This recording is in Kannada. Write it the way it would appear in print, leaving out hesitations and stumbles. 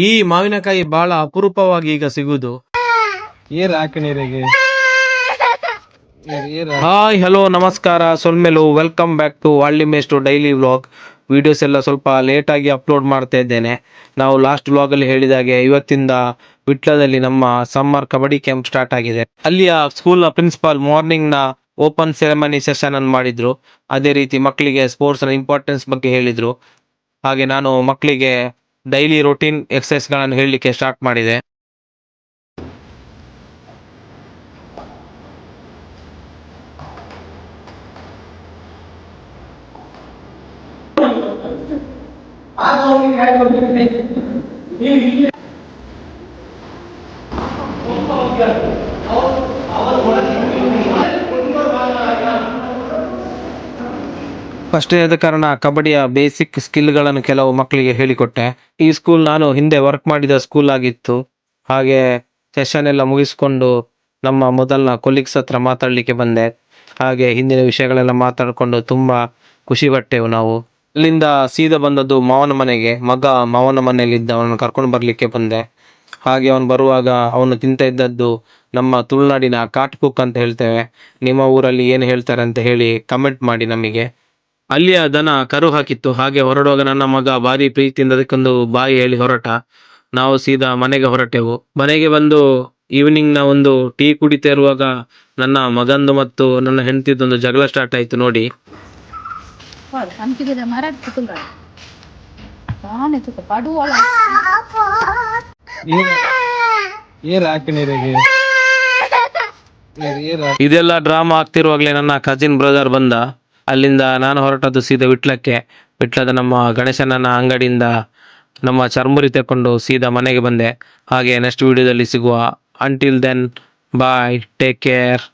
ಈ ಮಾವಿನಕಾಯಿ ಬಹಳ ಅಪರೂಪವಾಗಿ ಈಗ ಸಿಗುದು. ಹಾಯ್ ಹಲೋ ನಮಸ್ಕಾರ ಸೊಲ್ಮೆಲು, ವೆಲ್ಕಮ್ ಬ್ಯಾಕ್ ಟು ವಾಳ್ಳಿ ಮೇಸ್ಟು ಡೈಲಿ ವ್ಲಾಗ್. ವಿಡಿಯೋಸ್ ಎಲ್ಲ ಸ್ವಲ್ಪ ಲೇಟ್ ಆಗಿ ಅಪ್ಲೋಡ್ ಮಾಡ್ತಾ ಇದ್ದೇನೆ. ನಾವು ಲಾಸ್ಟ್ ವ್ಲಾಗ್ ಅಲ್ಲಿ ಹೇಳಿದಾಗೆ ಇವತ್ತಿಂದ ವಿಟ್ಲದಲ್ಲಿ ನಮ್ಮ ಸಮ್ಮರ್ ಕಬಡ್ಡಿ ಕ್ಯಾಂಪ್ ಸ್ಟಾರ್ಟ್ ಆಗಿದೆ. ಅಲ್ಲಿಯ ಸ್ಕೂಲ್ ಪ್ರಿನ್ಸಿಪಾಲ್ ಮಾರ್ನಿಂಗ್ ನ ಓಪನ್ ಸೆರೆಮನಿ ಸೆಷನ್ ಅನ್ನು ಮಾಡಿದ್ರು. ಅದೇ ರೀತಿ ಮಕ್ಕಳಿಗೆ ಸ್ಪೋರ್ಟ್ಸ್ ನ ಇಂಪಾರ್ಟೆನ್ಸ್ ಬಗ್ಗೆ ಹೇಳಿದ್ರು. ಹಾಗೆ ನಾನು ಮಕ್ಕಳಿಗೆ ಡೈಲಿ ರೊಟೀನ್ ಎಕ್ಸರ್ಸೈಸ್ ಗಳನ್ನು ಹೇಳಲಿಕ್ಕೆ ಸ್ಟಾರ್ಟ್ ಮಾಡಿದೆ. ಫಸ್ಟ್ ಆದ ಕಾರಣ ಕಬಡ್ಡಿಯ ಬೇಸಿಕ್ ಸ್ಕಿಲ್ಗಳನ್ನು ಕೆಲವು ಮಕ್ಕಳಿಗೆ ಹೇಳಿಕೊಟ್ಟೆ. ಈ ಸ್ಕೂಲ್ ನಾನು ಹಿಂದೆ ವರ್ಕ್ ಮಾಡಿದ ಸ್ಕೂಲ್ ಆಗಿತ್ತು. ಹಾಗೆ ಸೆಷನ್ ಎಲ್ಲ ಮುಗಿಸ್ಕೊಂಡು ನಮ್ಮ ಮೊದಲನ ಕೊಲೀಗ್ಸ್ ಹತ್ರ ಮಾತಾಡ್ಲಿಕ್ಕೆ ಬಂದೆ. ಹಾಗೆ ಹಿಂದಿನ ವಿಷಯಗಳೆಲ್ಲ ಮಾತಾಡ್ಕೊಂಡು ತುಂಬಾ ಖುಷಿ ಪಟ್ಟೆವು ನಾವು. ಅಲ್ಲಿಂದ ಸೀದಾ ಬಂದದ್ದು ಮಾವನ ಮನೆಗೆ. ಮಗ ಮಾವನ ಮನೆಯಲ್ಲಿದ್ದ, ಅವನನ್ನು ಕರ್ಕೊಂಡು ಬರ್ಲಿಕ್ಕೆ ಬಂದೆ. ಹಾಗೆ ಅವನು ಬರುವಾಗ ಅವನು ತಿಂತ ಇದ್ದದ್ದು ನಮ್ಮ ತುಳುನಾಡಿನ ಕಾಟ್ ಕುಕ್ ಅಂತ ಹೇಳ್ತೇವೆ. ನಿಮ್ಮ ಊರಲ್ಲಿ ಏನು ಹೇಳ್ತಾರೆ ಅಂತ ಹೇಳಿ ಕಮೆಂಟ್ ಮಾಡಿ ನಮಗೆ. ಅಲ್ಲಿಯ ದನ ಕರು ಹಾಕಿತ್ತು. ಹಾಗೆ ಹೊರಡುವಾಗ ನನ್ನ ಮಗ ಭಾರಿ ಪ್ರೀತಿಯಿಂದ ಅದಕ್ಕೊಂದು ಬಾಯಿ ಹೇಳಿ ಹೊರಟ. ನಾವು ಸೀದಾ ಮನೆಗೆ ಹೊರಟೆವು. ಮನೆಗೆ ಬಂದು ಈವ್ನಿಂಗ್ ನ ಒಂದು ಟೀ ಕುಡಿತಾ ಇರುವಾಗ ನನ್ನ ಮಗಂದು ಮತ್ತು ನನ್ನ ಹೆಂಡತಿದೊಂದು ಜಗಳ ಸ್ಟಾರ್ಟ್ ಆಯ್ತು ನೋಡಿ. ಇದೆಲ್ಲ ಡ್ರಾಮಾ ಆಗ್ತಿರುವಾಗ್ಲೇ ನನ್ನ ಕಜಿನ್ ಬ್ರದರ್ ಬಂದ. ಅಲ್ಲಿಂದ ನಾನು ಹೊರಟದ್ದು ಸೀದಾ ವಿಟ್ಲಕ್ಕೆ. ವಿಟ್ಲದ ನಮ್ಮ ಗಣೇಶನ ಅಂಗಡಿಯಿಂದ ನಮ್ಮ ಚರ್ಮುರಿ ತಕೊಂಡು ಸೀದಾ ಮನೆಗೆ ಬಂದೆ. ಹಾಗೆ ನೆಕ್ಸ್ಟ್ ವಿಡಿಯೋದಲ್ಲಿ ಸಿಗುವ. Until then bye, take care.